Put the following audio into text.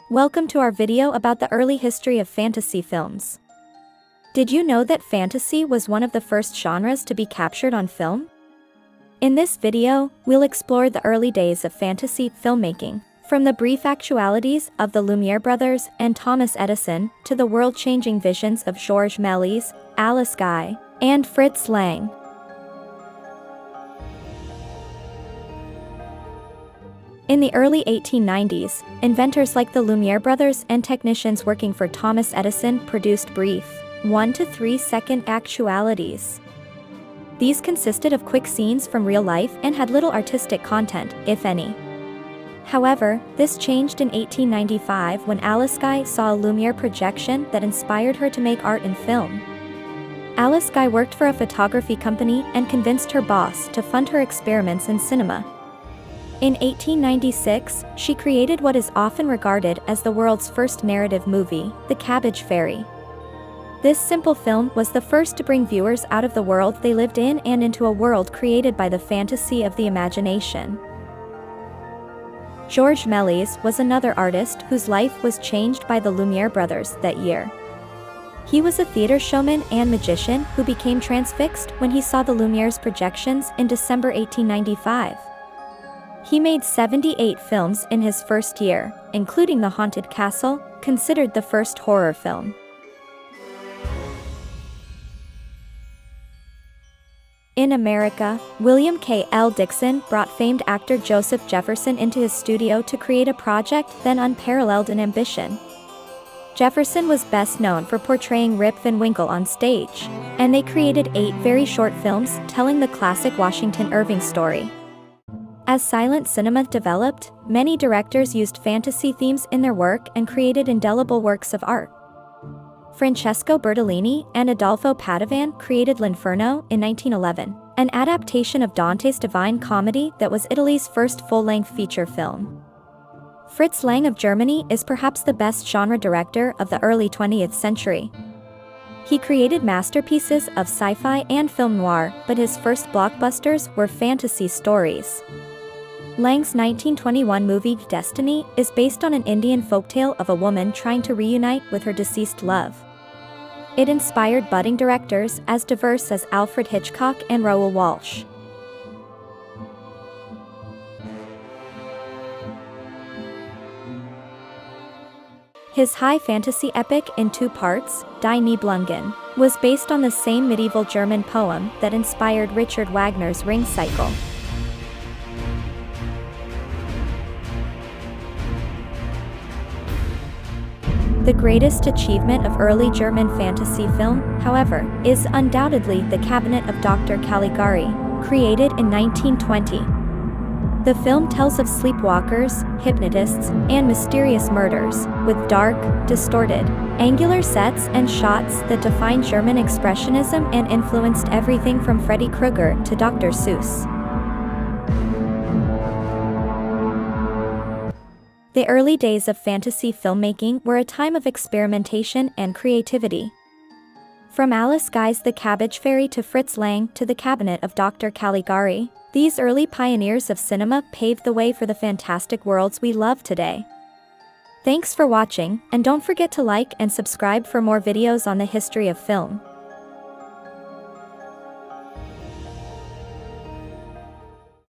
Welcome to our video about the early history of fantasy films. Did you know that fantasy was one of the first genres to be captured on film? In this video, we'll explore the early days of fantasy filmmaking, from the brief actualities of the Lumiere brothers and Thomas Edison to the world-changing visions of Georges Méliès, Alice Guy, and Fritz Lang. In the early 1890s, inventors like the Lumiere brothers and technicians working for Thomas Edison produced brief, 1 to 3 second actualities. These consisted of quick scenes from real life and had little artistic content, if any. However, this changed in 1895 when Alice Guy saw a Lumiere projection that inspired her to make art in film. Alice Guy worked for a photography company and convinced her boss to fund her experiments in cinema. In 1896, she created what is often regarded as the world's first narrative movie, The Cabbage Fairy. This simple film was the first to bring viewers out of the world they lived in and into a world created by the fantasy of the imagination. Georges Méliès was another artist whose life was changed by the Lumiere brothers that year. He was a theater showman and magician who became transfixed when he saw the Lumiere's projections in December 1895. He made 78 films in his first year, including The Haunted Castle, considered the first horror film. In America, William K. L. Dickson brought famed actor Joseph Jefferson into his studio to create a project then unparalleled in ambition. Jefferson was best known for portraying Rip Van Winkle on stage, and they created 8 very short films telling the classic Washington Irving story. As silent cinema developed, many directors used fantasy themes in their work and created indelible works of art. Francesco Bertolini and Adolfo Padovan created L'Inferno in 1911, an adaptation of Dante's Divine Comedy that was Italy's first full-length feature film. Fritz Lang of Germany is perhaps the best genre director of the early 20th century. He created masterpieces of sci-fi and film noir, but his first blockbusters were fantasy stories. Lang's 1921 movie Destiny is based on an Indian folktale of a woman trying to reunite with her deceased love. It inspired budding directors as diverse as Alfred Hitchcock and Raoul Walsh. His high fantasy epic in 2 parts, Die Nibelungen, was based on the same medieval German poem that inspired Richard Wagner's Ring Cycle. The greatest achievement of early German fantasy film, however, is undoubtedly The Cabinet of Dr. Caligari, created in 1920. The film tells of sleepwalkers, hypnotists, and mysterious murders, with dark, distorted, angular sets and shots that defined German expressionism and influenced everything from Freddy Krueger to Dr. Seuss. The early days of fantasy filmmaking were a time of experimentation and creativity. From Alice Guy's The Cabbage Fairy to Fritz Lang to The Cabinet of Dr. Caligari, these early pioneers of cinema paved the way for the fantastic worlds we love today. Thanks for watching, and don't forget to like and subscribe for more videos on the history of film.